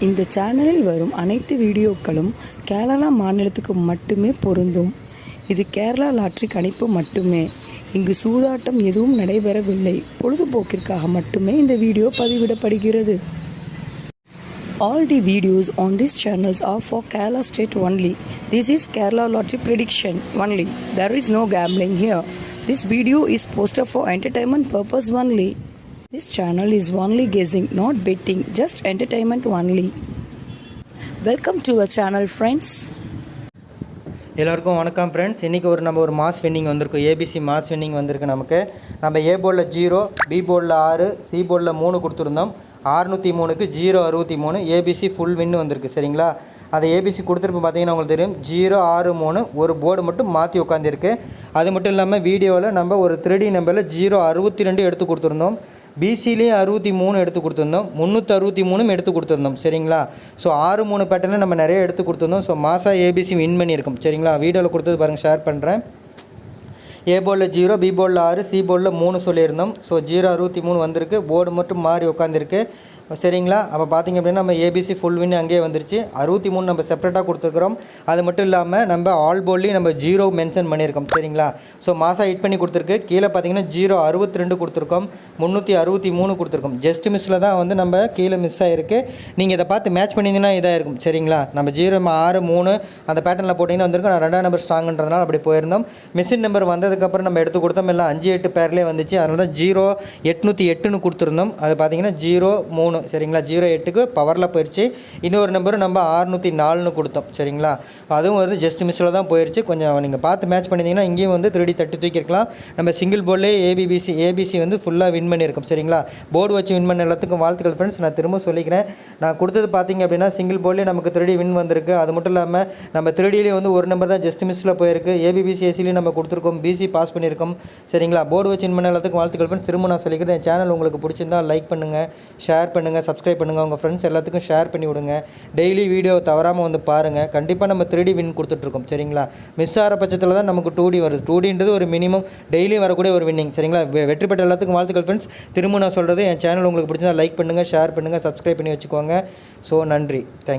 இந்த சேனலில் வரும் அனைத்து வீடியோக்களும் கேரளா மாநிலத்துக்கு மட்டுமே பொருந்தும். இது கேரளா லாட்டரி கணிப்பு மட்டுமே. இங்கு சூதாட்டம் எதுவும் நடைபெறவில்லை. பொழுதுபோக்கிற்காக மட்டுமே இந்த video பதிவிடப்படுகிறது. All the videos on these channels are for Kerala state only. This is Kerala lottery prediction only. There is no gambling here. This video is posted for entertainment purpose only. This channel is only guessing, not betting, just entertainment only. Welcome to our channel, friends. எல்லாருக்கும் வணக்கம் friends. இன்றைக்கி நம்ம ஒரு mass winning வந்திருக்கோம். ABC mass winning வந்திருக்கு. நம்ம ஏ போர்டில் 0, B போர்டில் 6, சி போர்டில் 3 கொடுத்துருந்தோம். 603க்கு 063 ஏபிசி ஃபுல் வின்னு வந்திருக்கு. சரிங்களா, அதை ஏபிசி கொடுத்துருப்போம். பார்த்தீங்கன்னா உங்களுக்கு தெரியும் 063 ஒரு போர்டு மட்டும் மாற்றி உட்காந்துருக்கு. அது மட்டும் இல்லாமல் வீடியோவில் நம்ம ஒரு 3D நம்பரில் 062 எடுத்து கொடுத்துருந்தோம். பிசிலேயும் 63 எடுத்து கொடுத்துருந்தோம். 363 எடுத்து கொடுத்துருந்தோம். சரிங்களா, ஸோ 6-3 பேட்டர்னில் நம்ம நிறைய எடுத்து கொடுத்துருந்தோம். ஸோ மாதம் ஏபிசி வின் பண்ணியிருக்கோம். சரிங்களா, வீடியோவில் கொடுத்தது பாருங்கள், ஷேர் பண்ணுறேன். ஏ போர்டில் 0, பி போர்டில் 6, சி போர்டில் 3 சொல்லியிருந்தோம். ஸோ 063 வந்திருக்கு. போர்டு மட்டும் மாறி உட்காந்துருக்கு. சரிங்களா, அப்போ பார்த்திங்க அப்படின்னா நம்ம ஏபிசி ஃபுல் வின் அங்கேயே வந்துருச்சு. 63 நம்ம செப்பரேட்டாக கொடுத்துருக்குறோம். அது மட்டும் இல்லாமல் நம்ம ஆல் போர்ட்லேயும் நம்ம 0 மென்ஷன் பண்ணியிருக்கோம். சரிங்களா, ஸோ மாதம் ஹிட் பண்ணி கொடுத்துருக்கு. கீழே பார்த்தீங்கன்னா 062 கொடுத்துருக்கோம், 363 கொடுத்துருக்கோம். ஜஸ்ட் மிஸ்ஸில் தான் வந்து நம்ம கீழே மிஸ் ஆகிருக்கு. நீங்கள் இதை பார்த்து மேட்ச் பண்ணிங்கன்னா இதாக இருக்கும். சரிங்களா, நம்ம 063 அந்த பேட்டர்னில் போட்டிங்கன்னா வந்திருக்கோம். நான் 2ஆம் நம்பர் ஸ்ட்ராங்குன்றதுனால அப்படி போயிருந்தோம். மிஷின் நம்பர் வந்ததுக்கப்புறம் நம்ம எடுத்து கொடுத்தோம். எல்லாம் 5-8 பேர்லேயே வந்துச்சு. அதனால தான் 0808 கொடுத்துருந்தோம். அது பார்த்தீங்கன்னா 03. சரிங்களா, 08க்கு பவரில் போயிடுச்சு. இன்னொரு நம்பர் நம்ம 604 கொடுத்தோம். சரிங்களா, அதுவும் வந்து ஜஸ்ட் மிஸ்ஸில் தான் போயிடுச்சு. கொஞ்சம் நீங்கள் பார்த்து மேட்ச் பண்ணிங்கன்னா இங்கேயும் வந்து 3D தட்டி தூக்கியிருக்கலாம். நம்ம சிங்கிள் போர்ட்லேயே ஏபிசி வந்து ஃபுல்லாக வின் பண்ணியிருக்கோம். சரிங்களா, போர்டு வச்சு வின் பண்ண எல்லாத்துக்கும் வாழ்த்துக்கள் ஃப்ரெண்ட்ஸ். நான் திரும்ப சொல்லிக்கிறேன், நான் கொடுத்தது பார்த்தீங்க அப்படின்னா சிங்கிள் போர்ட்லேயே நமக்கு 3D வின் வந்திருக்கு. அது மட்டும் இல்லாமல் நம்ம 3Dலேயே வந்து ஒரு நம்பர் தான் ஜஸ்ட் மிஸ்ஸில் போயிருக்கு. ஏபிபிசி ஏசிலையும் நம்ம கொடுத்துருக்கோம், பிசி பாஸ் பண்ணியிருக்கோம். சரிங்களா, போர்டு வச்சு வின் பண்ண எல்லாத்துக்கும் வாழ்த்துக்கள் ஃப்ரெண்ட்ஸ். திரும்ப நான் சொல்லிக்கிறேன், என் சேனல் உங்களுக்கு பிடிச்சிருந்தால் லைக் பண்ணுங்கள், ஷேர் பண்ணுங்கள், சப்ஸ்கிரைப் பண்ணுங்கள். உங்கள் ஃப்ரெண்ட்ஸ் எல்லாத்துக்கும் ஷேர் பண்ணி விடுங்க. டெய்லி வீடியோ தவறாமல் வந்து பாருங்கள். கண்டிப்பாக நம்ம 3D வின் கொடுத்துட்ருக்கோம். சரிங்களா, மிஸ் ஆகிற பட்சத்தில் தான் நமக்கு 2D வருது. 2Dன்றது ஒரு மினிமம் டெய்லி வரக்கூடிய ஒரு வின்னிங். சரிங்களா, வெற்றி பெற்ற எல்லாத்துக்கும் வாழ்த்துக்கள் ஃப்ரெண்ட்ஸ். திரும்ப நான் சொல்கிறது, என் சேனல் உங்களுக்கு பிடிச்சிருந்தால் லைக் பண்ணுங்கள், ஷேர் பண்ணுங்கள், சப்ஸ்கிரைப் பண்ணி வச்சுக்கோங்க. ஸோ நன்றி, தேங்க்யூ.